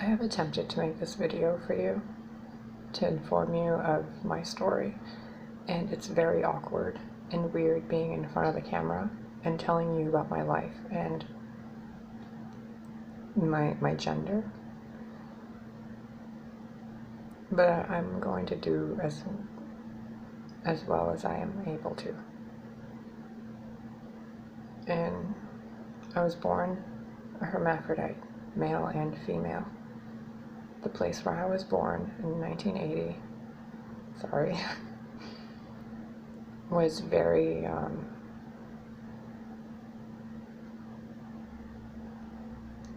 I have attempted to make this video for you to inform you of my story, and it's very awkward and weird being in front of the camera and telling you about my life and my gender, but I'm going to do as well as I am able to. And I was born a hermaphrodite, male and female. The place where I was born in 1980, was very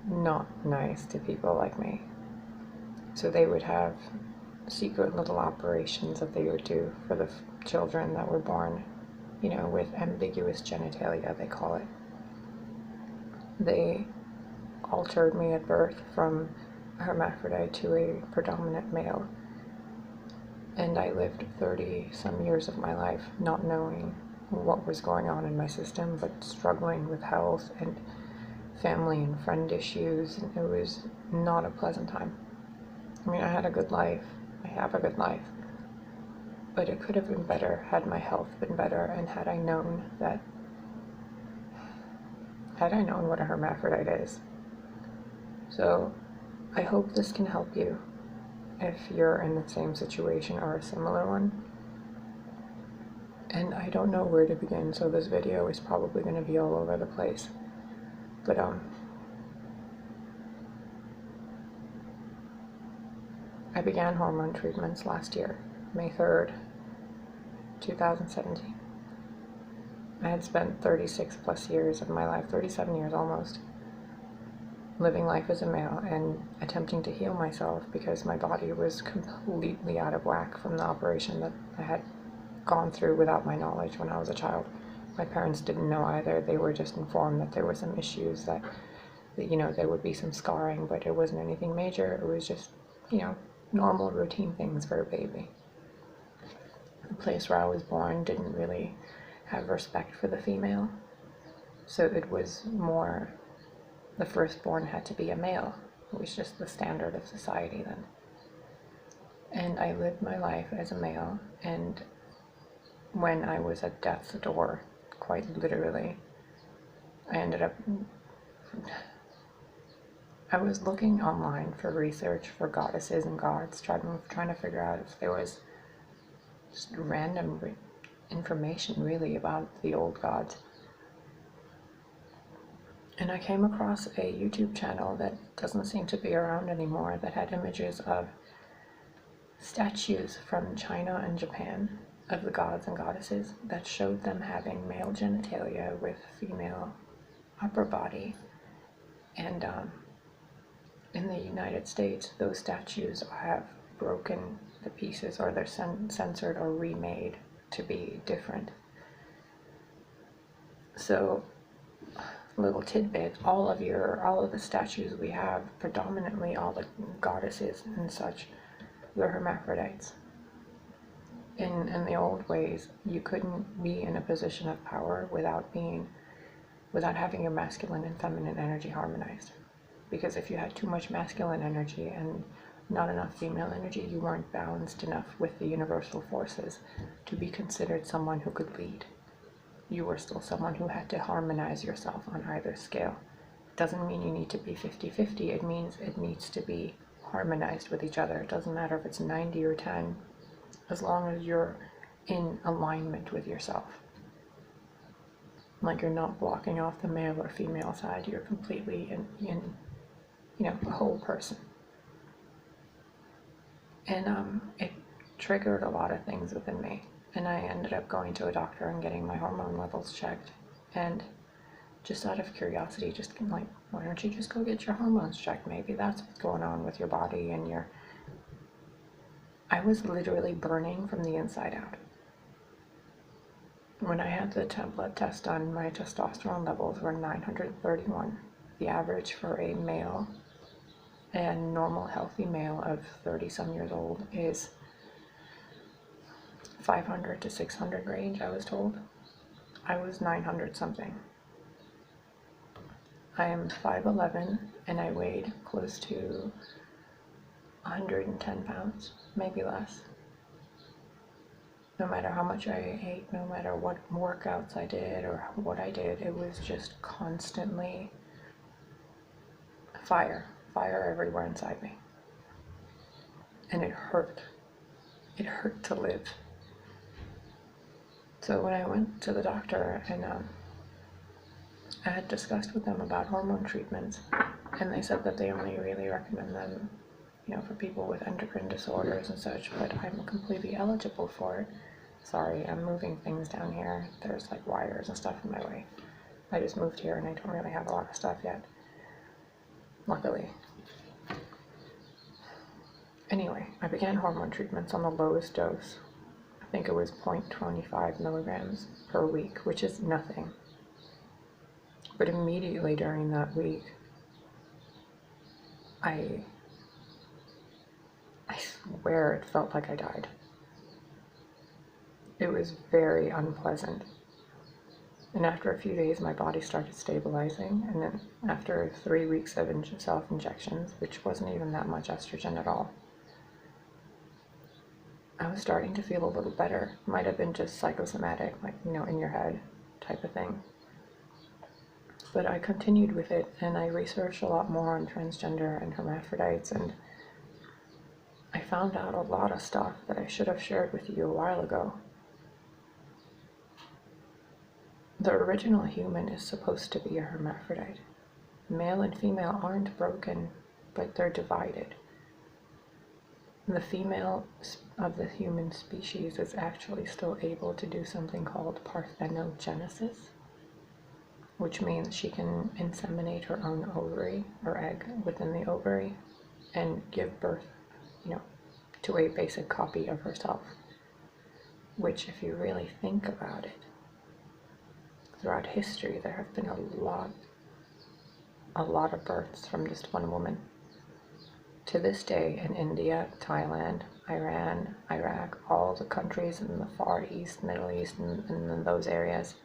not nice to people like me. So they would have secret little operations that they would do for the children that were born, with ambiguous genitalia, they call it. They altered me at birth from a hermaphrodite to a predominant male, and I lived 30 some years of my life not knowing what was going on in my system, but struggling with health and family and friend issues, and it was not a pleasant time. I mean, I had a good life, I have a good life, but it could have been better had my health been better, and had I known what a hermaphrodite is. So I hope this can help you if you're in the same situation or a similar one. And I don't know where to begin, so this video is probably going to be all over the place. But I began hormone treatments last year, May 3rd, 2017. I had spent 36 plus years of my life, 37 years almost, living life as a male and attempting to heal myself because my body was completely out of whack from the operation that I had gone through without my knowledge when I was a child. My parents didn't know either. They were just informed that there were some issues, that there would be some scarring, but it wasn't anything major. It was just, normal routine things for a baby. The place where I was born didn't really have respect for the female, so it was more the firstborn had to be a male. It was just the standard of society then. And I lived my life as a male, and when I was at death's door, quite literally, I was looking online for research for goddesses and gods, trying to figure out if there was just random information really about the old gods. And I came across a YouTube channel that doesn't seem to be around anymore that had images of statues from China and Japan of the gods and goddesses that showed them having male genitalia with female upper body. And in the United States, those statues have broken the pieces, or they're censored or remade to be different. So, little tidbit, all of the statues we have, predominantly all the goddesses and such, they're hermaphrodites. In the old ways, you couldn't be in a position of power without having your masculine and feminine energy harmonized. Because if you had too much masculine energy and not enough female energy, you weren't balanced enough with the universal forces to be considered someone who could lead. You were still someone who had to harmonize yourself on either scale. It doesn't mean you need to be 50-50, it means it needs to be harmonized with each other. It doesn't matter if it's 90 or 10, as long as you're in alignment with yourself. Like, you're not blocking off the male or female side, you're completely in a whole person. And it triggered a lot of things within me. And I ended up going to a doctor and getting my hormone levels checked. And just out of curiosity, just like, why don't you just go get your hormones checked? Maybe that's what's going on with your body and I was literally burning from the inside out. When I had the blood test done, my testosterone levels were 931. The average for a male, a normal healthy male of 30 some years old, is 500 to 600 range, I was told. I was 900 something. I am 5'11", and I weighed close to 110 pounds, maybe less. No matter how much I ate, no matter what workouts I did or what I did, it was just constantly fire everywhere inside me. And it hurt. It hurt to live. So when I went to the doctor and I had discussed with them about hormone treatments, and they said that they only really recommend them, for people with endocrine disorders and such, but I'm completely eligible for it. Sorry, I'm moving things down here. There's like wires and stuff in my way. I just moved here and I don't really have a lot of stuff yet, luckily. Anyway, I began hormone treatments on the lowest dose. I think it was 0.25 milligrams per week, which is nothing. But immediately during that week, I swear it felt like I died. It was very unpleasant. And after a few days, my body started stabilizing. And then after 3 weeks of self-injections, which wasn't even that much estrogen at all, I was starting to feel a little better. Might have been just psychosomatic, like, in your head type of thing. But I continued with it, and I researched a lot more on transgender and hermaphrodites, and I found out a lot of stuff that I should have shared with you a while ago. The original human is supposed to be a hermaphrodite. Male and female aren't broken, but they're divided. The female of the human species is actually still able to do something called parthenogenesis, which means she can inseminate her own ovary or egg within the ovary and give birth, to a basic copy of herself. Which, if you really think about it, throughout history there have been a lot of births from just one woman. To this day, in India, Thailand, Iran, Iraq, all the countries in the Far East, Middle East, and in those areas,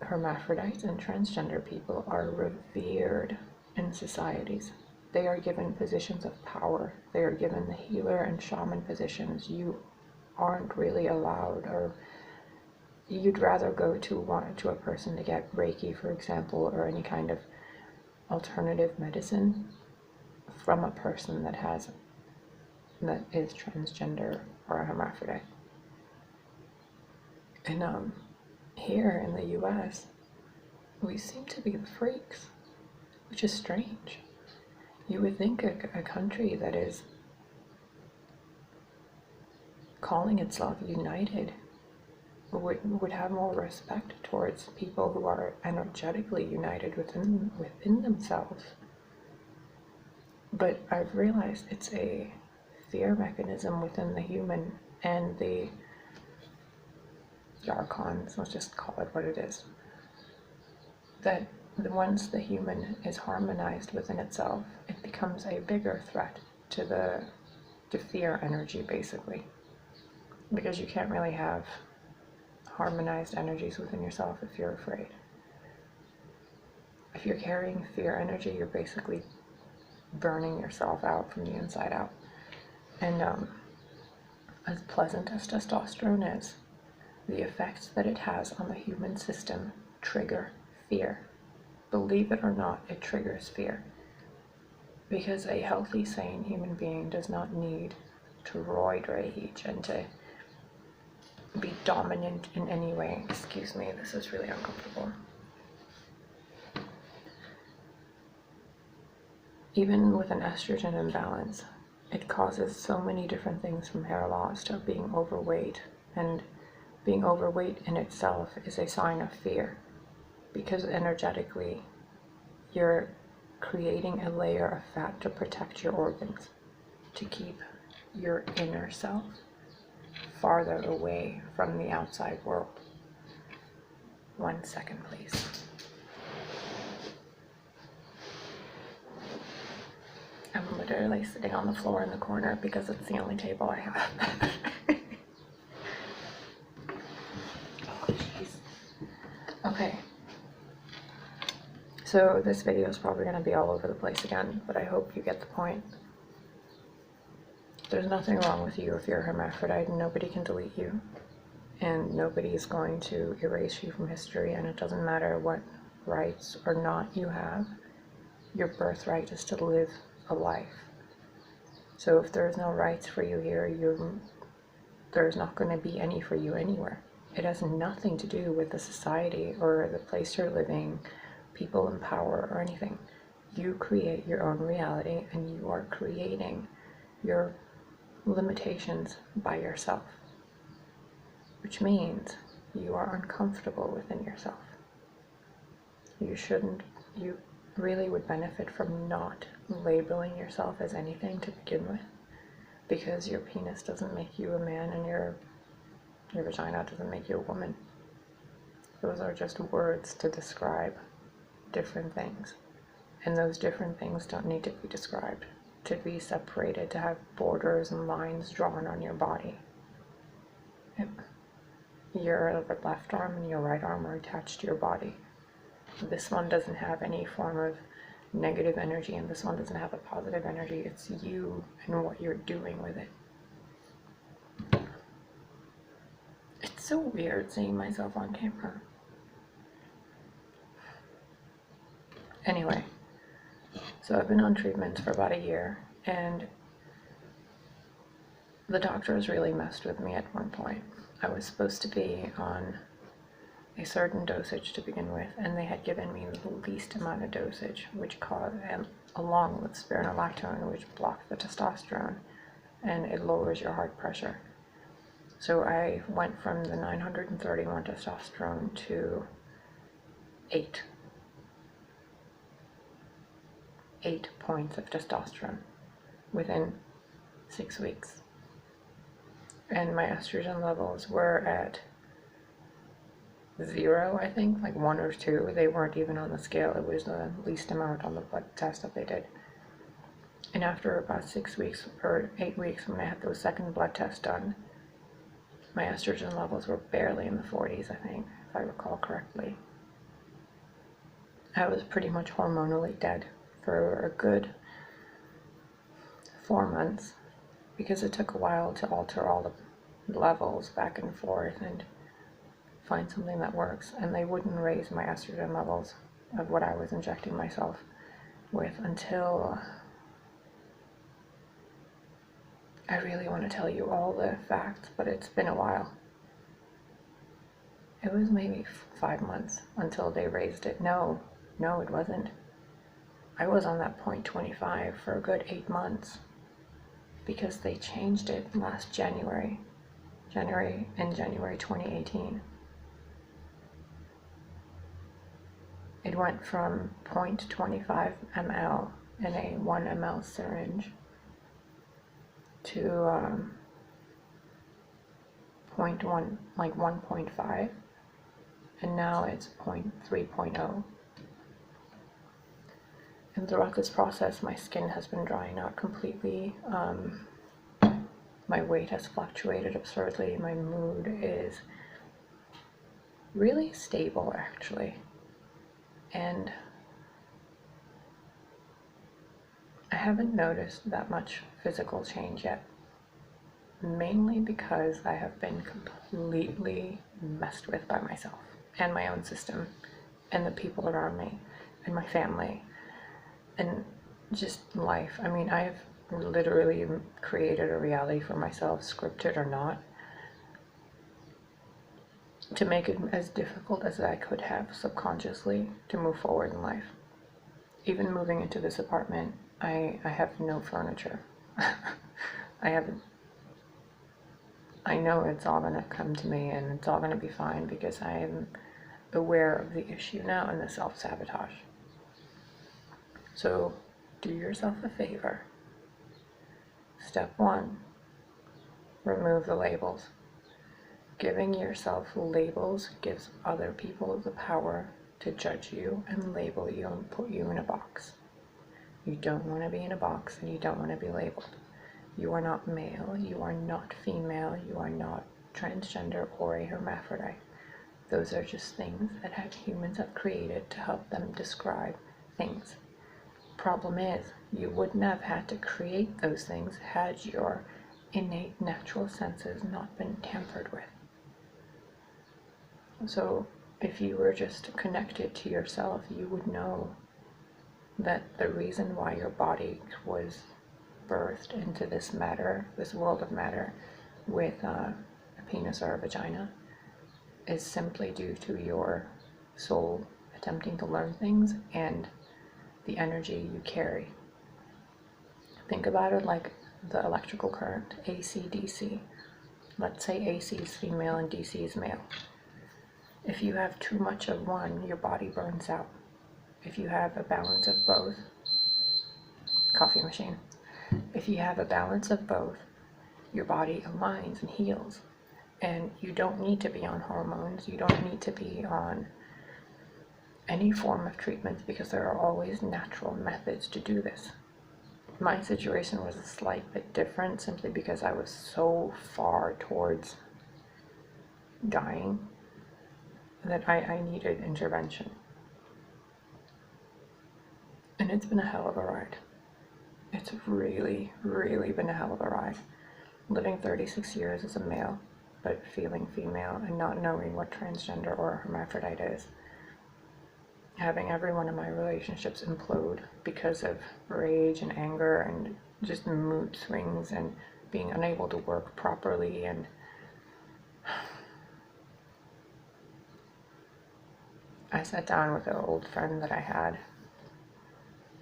hermaphrodites and transgender people are revered in societies. They are given positions of power. They are given the healer and shaman positions. You aren't really allowed, or you'd rather go to a person to get Reiki, for example, or any kind of alternative medicine from a person that is transgender or a hermaphrodite. And here in the US, we seem to be the freaks, which is strange. You would think a country that is calling itself united would have more respect towards people who are energetically united within themselves. But I've realized it's a fear mechanism within the human and the archons, let's just call it what it is, that once the human is harmonized within itself, it becomes a bigger threat to fear energy, basically, because you can't really have harmonized energies within yourself if you're afraid. If you're carrying fear energy, you're basically burning yourself out from the inside out. And as pleasant as testosterone is, the effects that it has on the human system trigger fear. Believe it or not, it triggers fear. Because a healthy, sane human being does not need to roid rage and to be dominant in any way. Excuse me, this is really uncomfortable. Even with an estrogen imbalance, it causes so many different things, from hair loss to being overweight. And being overweight in itself is a sign of fear, because energetically you're creating a layer of fat to protect your organs, to keep your inner self farther away from the outside world. 1 second, please. I'm literally sitting on the floor in the corner because it's the only table I have. Oh, jeez. Okay. So this video is probably going to be all over the place again, but I hope you get the point. There's nothing wrong with you if you're a hermaphrodite, and nobody can delete you. And nobody is going to erase you from history, and it doesn't matter what rights or not you have. Your birthright is to live a life. So if there's no rights for you here, there's not going to be any for you anywhere. It has nothing to do with the society or the place you're living, people in power or anything. You create your own reality, and you are creating your limitations by yourself, which means you are uncomfortable within yourself. You really would benefit from not labeling yourself as anything to begin with, because your penis doesn't make you a man and your vagina doesn't make you a woman. Those are just words to describe different things, and those different things don't need to be described, to be separated, to have borders and lines drawn on your body. Your left arm and your right arm are attached to your body. This one doesn't have any form of negative energy, and this one doesn't have a positive energy. It's you and what you're doing with it. It's so weird seeing myself on camera. Anyway, so I've been on treatment for about a year, and the doctors really messed with me at one point. I was supposed to be on a certain dosage to begin with, and they had given me the least amount of dosage, which caused, and along with spironolactone, which blocks the testosterone, and it lowers your heart pressure. So I went from the 931 testosterone to 8 points of testosterone within 6 weeks. And my estrogen levels were at 0, I think, like 1 or 2. They weren't even on the scale. It was the least amount on the blood test that they did. And after about 6 weeks or 8 weeks, when I had those second blood tests done, my estrogen levels were barely in the 40s, I think, if I recall correctly. I was pretty much hormonally dead for a good 4 months, because it took a while to alter all the levels back and forth and find something that works. And they wouldn't raise my estrogen levels of what I was injecting myself with until, I really want to tell you all the facts, but it's been a while. It was maybe 5 months until they raised it. No, it wasn't. I was on that 0.25 for a good 8 months, because they changed it last January 2018. It went from 0.25 ml in a 1 ml syringe to 0.1, like 1.5, and now it's 3.0. And throughout this process, my skin has been drying out completely. My weight has fluctuated absurdly. My mood is really stable, actually. And I haven't noticed that much physical change yet, mainly because I have been completely messed with by myself and my own system and the people around me and my family and just life. I mean, I've literally created a reality for myself, scripted or not, to make it as difficult as I could have subconsciously to move forward in life. Even moving into this apartment, I have no furniture. I know it's all going to come to me, and it's all going to be fine, because I am aware of the issue now and the self-sabotage. So do yourself a favor. Step 1, remove the labels. Giving yourself labels gives other people the power to judge you and label you and put you in a box. You don't want to be in a box, and you don't want to be labeled. You are not male, you are not female, you are not transgender or a hermaphrodite. Those are just things that humans have created to help them describe things. Problem is, you wouldn't have had to create those things had your innate natural senses not been tampered with. So if you were just connected to yourself, you would know that the reason why your body was birthed into this matter, this world of matter, with a penis or a vagina, is simply due to your soul attempting to learn things and the energy you carry. Think about it like the electrical current, AC, DC. Let's say AC is female and DC is male. If you have too much of one, your body burns out. If you have a balance of both, coffee machine. If you have a balance of both, your body aligns and heals. And you don't need to be on hormones. You don't need to be on any form of treatment because there are always natural methods to do this. My situation was a slight bit different simply because I was so far towards dying that I needed intervention. And it's been a hell of a ride. It's really, really been a hell of a ride. Living 36 years as a male, but feeling female and not knowing what transgender or hermaphrodite is. Having every one of my relationships implode because of rage and anger and just mood swings and being unable to work properly. And I sat down with an old friend that I had,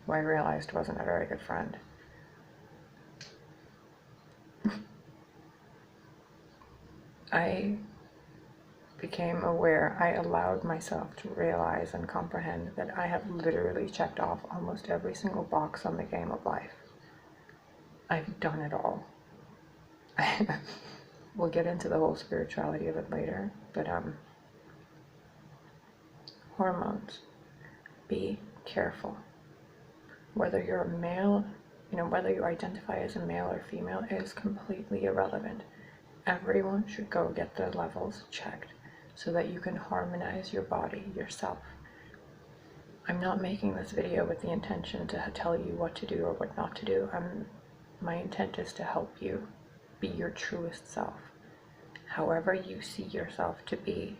who I realized wasn't a very good friend. I became aware, I allowed myself to realize and comprehend that I have literally checked off almost every single box on the game of life. I've done it all. We'll get into the whole spirituality of it later, but hormones. Be careful. Whether you're a male, whether you identify as a male or female is completely irrelevant. Everyone should go get their levels checked so that you can harmonize your body yourself. I'm not making this video with the intention to tell you what to do or what not to do. My intent is to help you be your truest self. However you see yourself to be,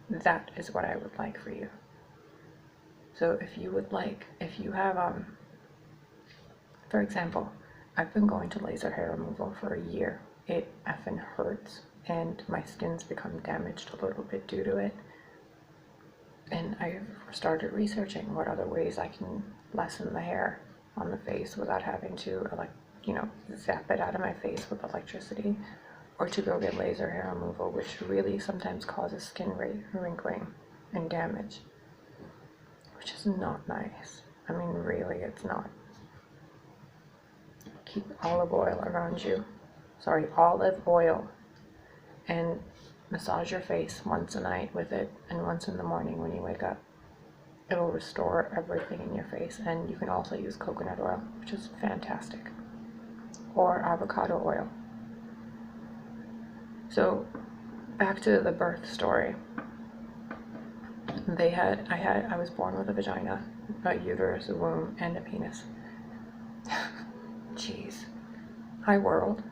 that is what I would like for you. So if you have, for example, I've been going to laser hair removal for a year. It effing hurts and my skin's become damaged a little bit due to it. And I've started researching what other ways I can lessen the hair on the face without having to, zap it out of my face with electricity, or to go get laser hair removal, which really sometimes causes skin wrinkling and damage, which is not nice. I mean, really, it's not. Keep olive oil around you. Olive oil. And massage your face once a night with it and once in the morning when you wake up. It'll restore everything in your face. And you can also use coconut oil, which is fantastic. Or avocado oil. So back to the birth story. I was born with a vagina, a uterus, a womb, and a penis. Jeez. Hi world.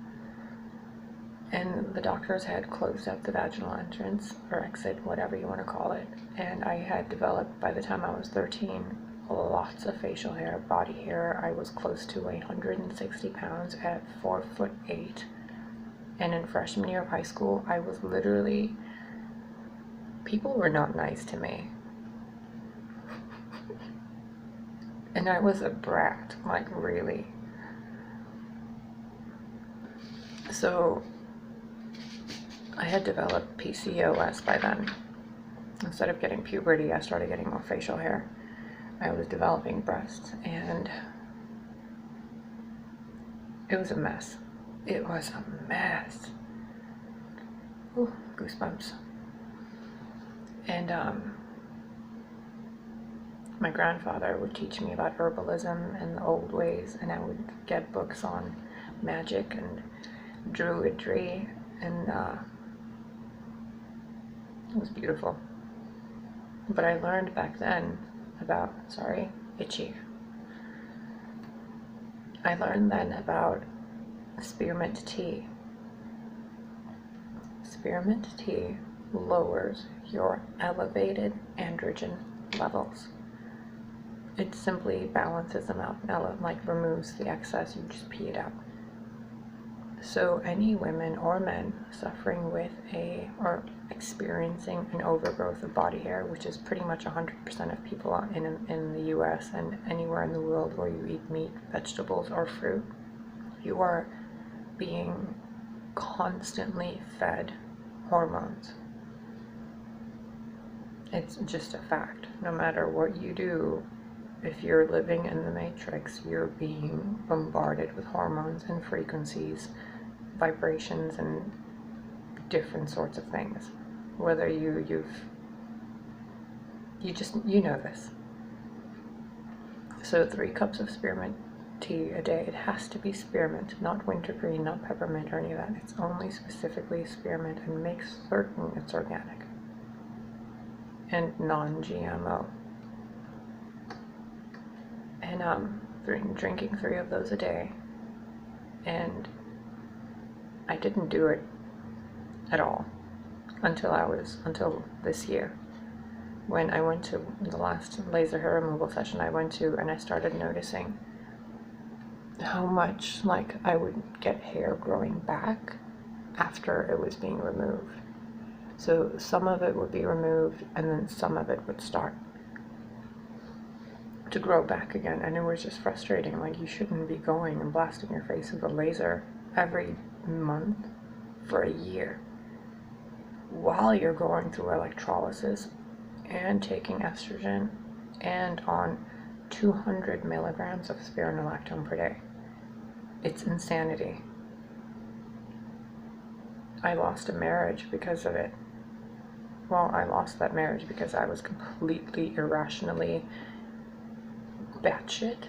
And the doctors had closed up the vaginal entrance, or exit, whatever you want to call it. And I had developed, by the time I was 13, lots of facial hair, body hair. I was close to 160 pounds at 4'8". And in freshman year of high school, I was literally, people were not nice to me. And I was a brat, like really. So I had developed PCOS by then. Instead of getting puberty, I started getting more facial hair. I was developing breasts, and it was a mess. It was a mess. Ooh, goosebumps. And my grandfather would teach me about herbalism and the old ways, and I would get books on magic and druidry, and It was beautiful. But I learned back then about, itchy. I learned then about spearmint tea. Spearmint tea lowers your elevated androgen levels. It simply balances them out, like removes the excess, you just pee it out. So any women or men suffering with or experiencing an overgrowth of body hair, which is pretty much 100% of people in the US and anywhere in the world where you eat meat, vegetables, or fruit, you are being constantly fed hormones. It's just a fact. No matter what you do, if you're living in the matrix, you're being bombarded with hormones and frequencies, vibrations, and different sorts of things. Whether you know this. So 3 cups of spearmint tea a day. It has to be spearmint, not wintergreen, not peppermint or any of that. It's only specifically spearmint, and make certain it's organic and non-GMO. And drinking 3 of those a day, and I didn't do it at all until this year, when I went to the last laser hair removal session I went to, and I started noticing how much like I would get hair growing back after it was being removed. So some of it would be removed, and then some of it would start to grow back again, and it was just frustrating. Like, you shouldn't be going and blasting your face with a laser every month for a year while you're going through electrolysis and taking estrogen and on 200 milligrams of spironolactone per day. It's insanity. I lost a marriage because of it. Well, I lost that marriage because I was completely irrationally batshit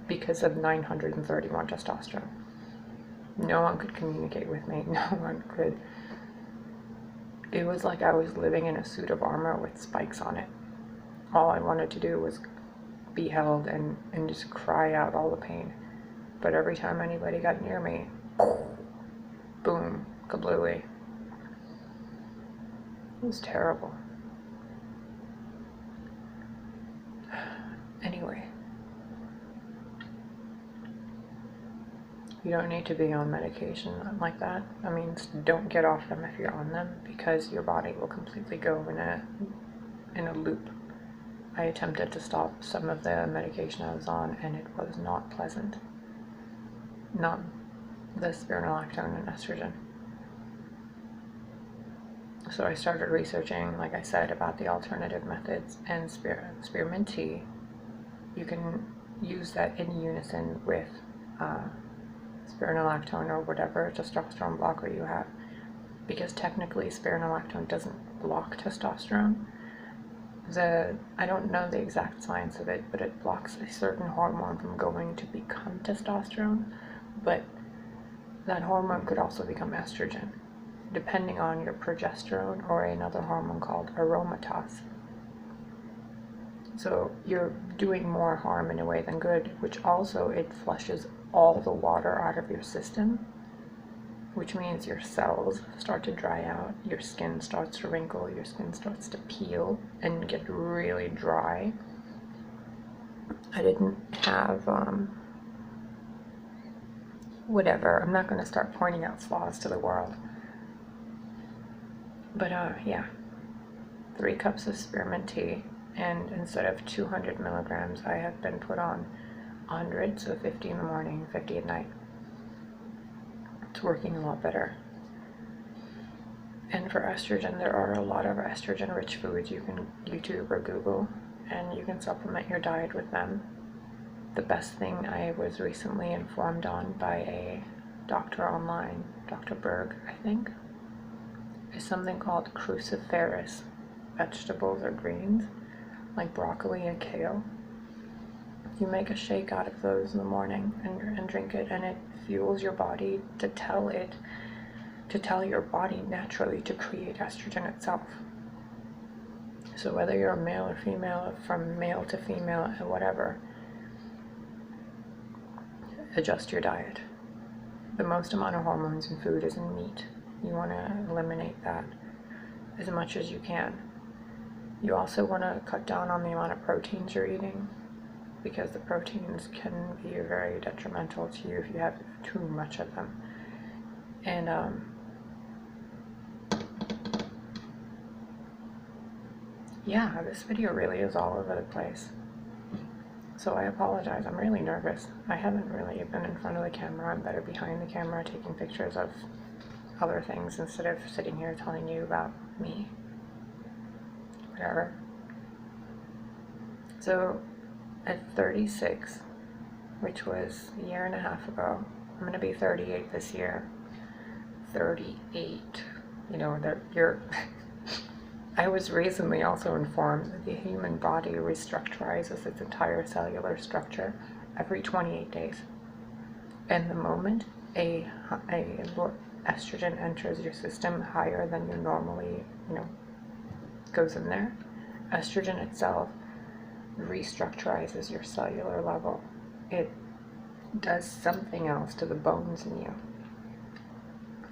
because of 931 testosterone. No one could communicate with me. No one could. It was like I was living in a suit of armor with spikes on it. All I wanted to do was be held and just cry out all the pain. But every time anybody got near me, boom, kablooey. It was terrible. Anyway, you don't need to be on medication like that. I mean, don't get off them if you're on them, because your body will completely go in a loop. I attempted to stop some of the medication I was on, and it was not pleasant. Not the spironolactone and estrogen. So I started researching, like I said, about the alternative methods, and spearmint tea. You can use that in unison with spironolactone or whatever testosterone blocker you have, because technically spironolactone doesn't block testosterone. I don't know the exact science of it, but it blocks a certain hormone from going to become testosterone, but that hormone could also become estrogen, depending on your progesterone or another hormone called aromatase. So you're doing more harm in a way than good, which also it flushes all the water out of your system, which means your cells start to dry out, your skin starts to wrinkle, your skin starts to peel and get really dry. I didn't have, whatever, I'm not going to start pointing out flaws to the world. But yeah, 3 cups of spearmint tea, and instead of 200 milligrams, I have been put on 100, so 50 in the morning, 50 at night. It's working a lot better. And for estrogen, there are a lot of estrogen-rich foods you can YouTube or Google, and you can supplement your diet with them. The best thing I was recently informed on by a doctor online, Dr. Berg, I think, is something called cruciferous vegetables or greens, like broccoli and kale. You make a shake out of those in the morning and drink it, and it fuels your body to tell your body naturally to create estrogen itself. So whether you're a male or female, from male to female, whatever, adjust your diet. The most amount of hormones in food is in meat. You want to eliminate that as much as you can. You also want to cut down on the amount of proteins you're eating, because the proteins can be very detrimental to you if you have too much of them. And yeah, this video really is all over the place. So I apologize, I'm really nervous. I haven't really been in front of the camera. I'm better behind the camera taking pictures of other things instead of sitting here telling you about me. Whatever. So at 36, which was a year and a half ago, I'm going to be 38 this year. 38. You know, I was recently also informed that the human body restructurizes its entire cellular structure every 28 days. And the moment a estrogen enters your system higher than you normally, goes in there, estrogen itself restructurizes your cellular level. It does something else to the bones in you.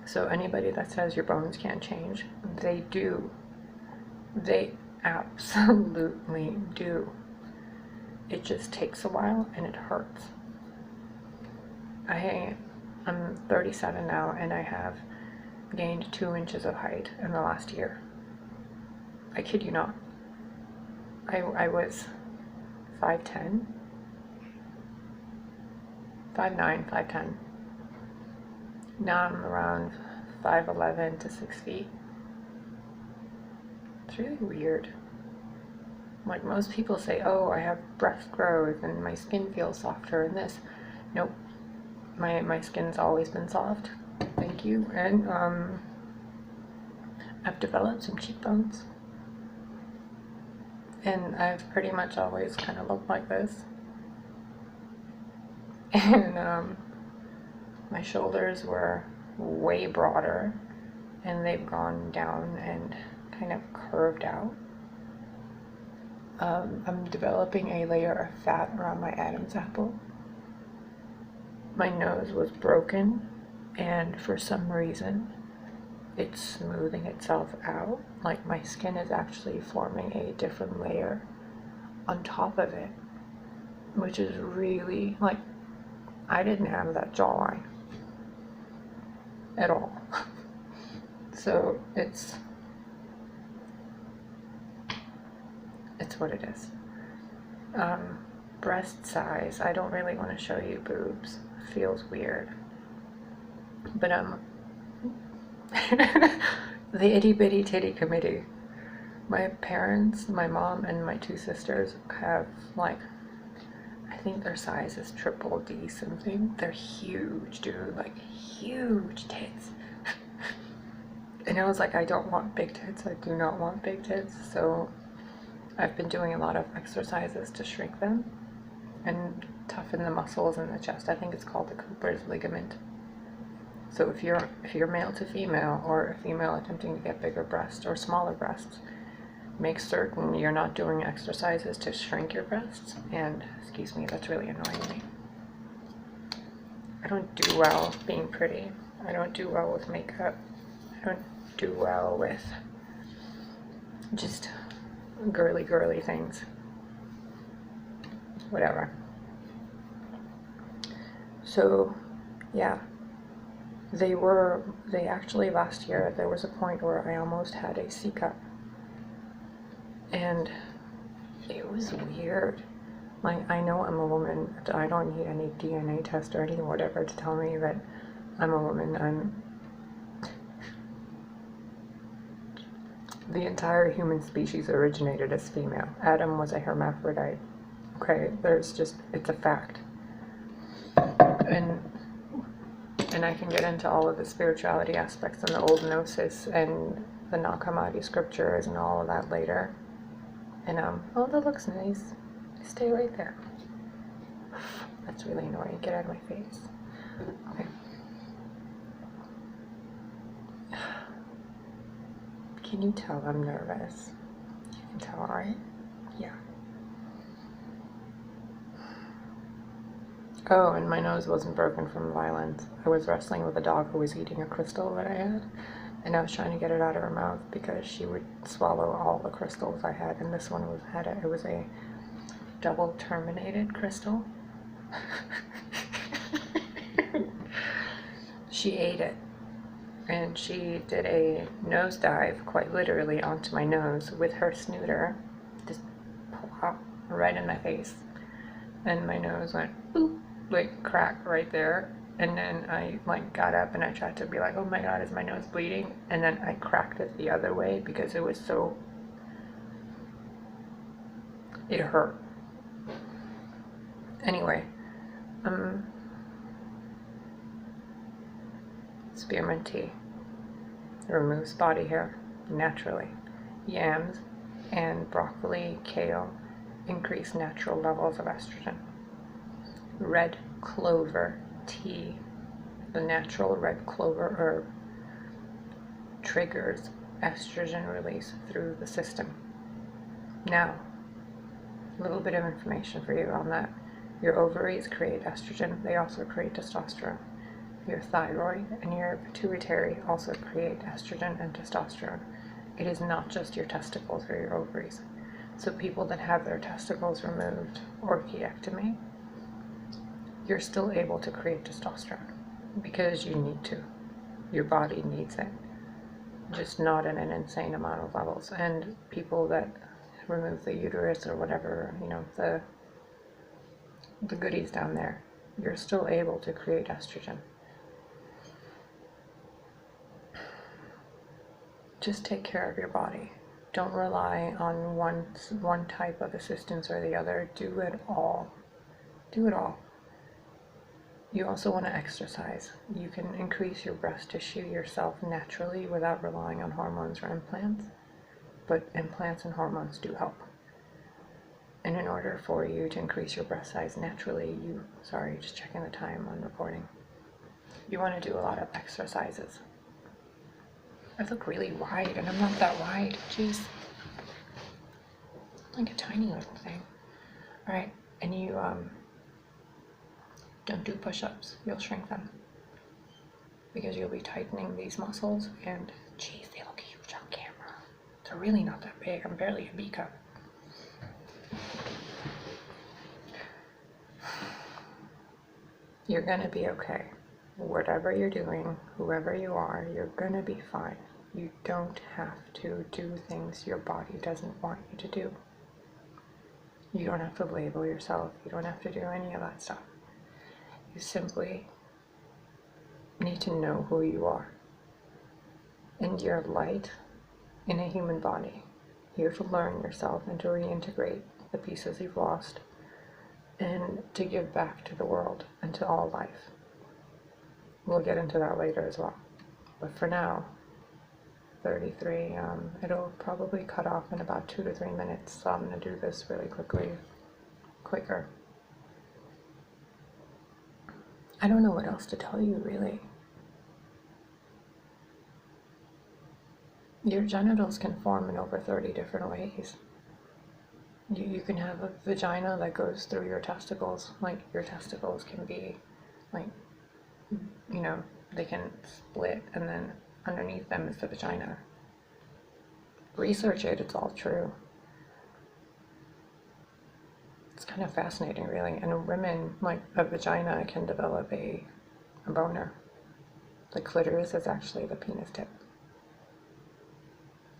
So anybody that says your bones can't change, they do. They absolutely do. It just takes a while and it hurts. I'm 37 now and I have gained 2 inches of height in the last year. I kid you not. I was 5'10", 5'9", 5'10". Now I'm around 5'11" to 6 feet. It's really weird. Like most people say, oh, I have breast growth and my skin feels softer and this. Nope. My skin's always been soft. Thank you. And I've developed some cheekbones. And I've pretty much always kind of looked like this. And my shoulders were way broader and they've gone down and kind of curved out. I'm developing a layer of fat around my Adam's apple. My nose was broken, and for some reason, it's smoothing itself out. Like my skin is actually forming a different layer on top of it, which is really, like, I didn't have that jawline at all. So it's what it is. Breast size, I don't really want to show you boobs. Feels weird. But the itty bitty titty committee. My parents, my mom and my 2 sisters have, like, I think their size is triple D something. They're huge, dude, like huge tits. And I was like, I don't want big tits. I do not want big tits. So I've been doing a lot of exercises to shrink them and toughen the muscles in the chest. I think it's called the Cooper's ligament. So if you're male to female, or a female attempting to get bigger breasts or smaller breasts, make certain you're not doing exercises to shrink your breasts. And excuse me, that's really annoying me. I don't do well being pretty. I don't do well with makeup. I don't do well with just girly things. Whatever. So yeah, they actually last year there was a point where I almost had a C cup, and it was weird. Like, I know I'm a woman. I don't need any DNA test or any whatever to tell me that I'm a woman. The entire human species originated as female. Adam was a hermaphrodite. Okay, it's a fact. And I can get into all of the spirituality aspects and the old gnosis and the Nag Hammadi scriptures and all of that later. And oh, that looks nice. Stay right there. That's really annoying. Get out of my face. Okay. Can you tell I'm nervous? You tell, right? Yeah. Oh, and my nose wasn't broken from violence. I was wrestling with a dog who was eating a crystal that I had, and I was trying to get it out of her mouth because she would swallow all the crystals I had, and this one it was a double terminated crystal. She ate it, and she did a nosedive, quite literally, onto my nose with her snooter, just plop, right in my face, and my nose went boop, like crack right there. And then I like got up and I tried to be like, oh my god, is my nose bleeding? And then I cracked it the other way because it was so, it hurt. Anyway, spearmint tea removes body hair naturally. Yams and broccoli, kale increase natural levels of estrogen. Red clover tea, the natural red clover herb, triggers estrogen release through the system. Now, a little bit of information for you on that. Your ovaries create estrogen, they also create testosterone. Your thyroid and your pituitary also create estrogen and testosterone. It is not just your testicles or your ovaries. So people that have their testicles removed, orchiectomy, you're still able to create testosterone because you need to. Your body needs it, just not in an insane amount of levels. And people that remove the uterus or whatever, you know, the goodies down there, you're still able to create estrogen. Just take care of your body. Don't rely on one type of assistance or the other. Do it all. Do it all. You also want to exercise. You can increase your breast tissue yourself naturally without relying on hormones or implants, but implants and hormones do help. And in order for you to increase your breast size naturally, just checking the time on recording, you want to do a lot of exercises. I look really wide, and I'm not that wide. Jeez. Like a tiny little thing. Alright, and you, don't do push-ups. You'll shrink them. Because you'll be tightening these muscles, and geez, they look huge on camera. They're really not that big. I'm barely a B cup. You're gonna be okay. Whatever you're doing, whoever you are, you're gonna be fine. You don't have to do things your body doesn't want you to do. You don't have to label yourself. You don't have to do any of that stuff. You simply need to know who you are. And you're light in a human body. Here to learn yourself and to reintegrate the pieces you've lost and to give back to the world and to all life. We'll get into that later as well. But for now, 33, it'll probably cut off in about 2 to 3 minutes, so I'm going to do this really quicker. I don't know what else to tell you, really. Your genitals can form in over 30 different ways. You can have a vagina that goes through your testicles. Like, your testicles can be, like, you know, they can split, and then underneath them is the vagina. Research it, it's all true. It's kind of fascinating, really. And in women, like, a vagina can develop a boner. The clitoris is actually the penis tip.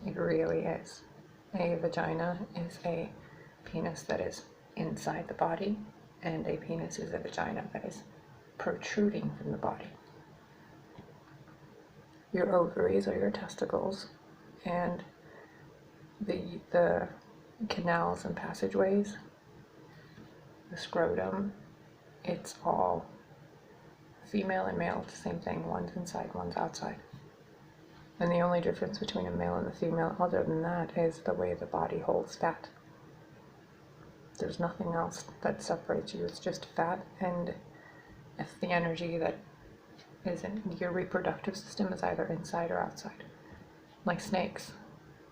It really is. A vagina is a penis that is inside the body, and a penis is a vagina that is protruding from the body. Your ovaries are your testicles, and the canals and passageways, the scrotum, it's all female and male, it's the same thing. One's inside, one's outside. And the only difference between a male and a female, other than that, is the way the body holds fat. There's nothing else that separates you. It's just fat, and if the energy that is in your reproductive system is either inside or outside. Like snakes,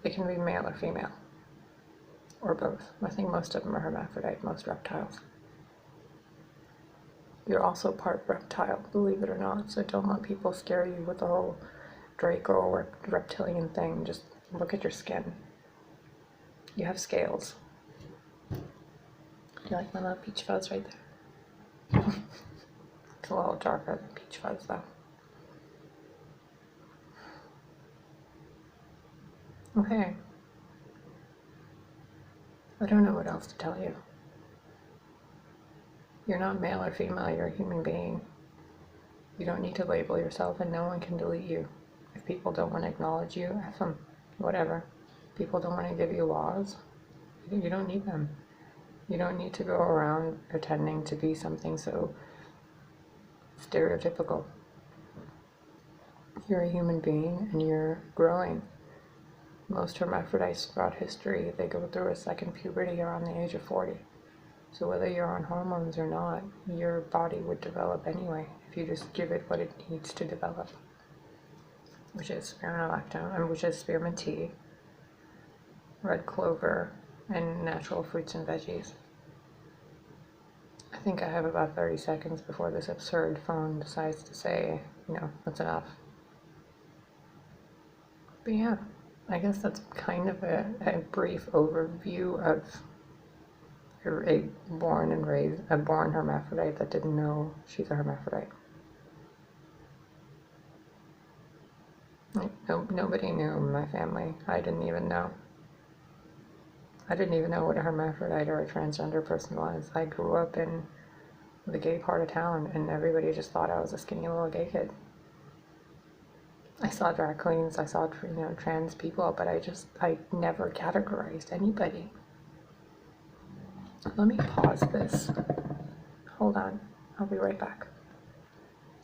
they can be male or female. or both. I think most of them are hermaphrodite, most reptiles. You're also part reptile, believe it or not, so don't let people scare you with the whole Draco or reptilian thing. Just look at your skin. You have scales. You like my little peach fuzz right there? It's a little darker than peach fuzz though. Okay. I don't know what else to tell you. You're not male or female, you're a human being. You don't need to label yourself, and no one can delete you. If people don't want to acknowledge you, F them. Whatever. People don't want to give you laws. You don't need them. You don't need to go around pretending to be something so stereotypical. You're a human being and you're growing. Most hermaphrodites throughout history, they go through a second puberty around the age of 40. So whether you're on hormones or not, your body would develop anyway if you just give it what it needs to develop, which is spironolactone, which is spearmint tea, red clover, and natural fruits and veggies. I think I have about 30 seconds before this absurd phone decides to say, that's enough. But yeah, I guess that's kind of a brief overview of a born hermaphrodite that didn't know she's a hermaphrodite. Nobody knew in my family. I didn't even know. I didn't even know what a hermaphrodite or a transgender person was. I grew up in the gay part of town, and everybody just thought I was a skinny little gay kid. I saw drag queens, I saw trans people, but I never categorized anybody. Let me pause this. Hold on, I'll be right back.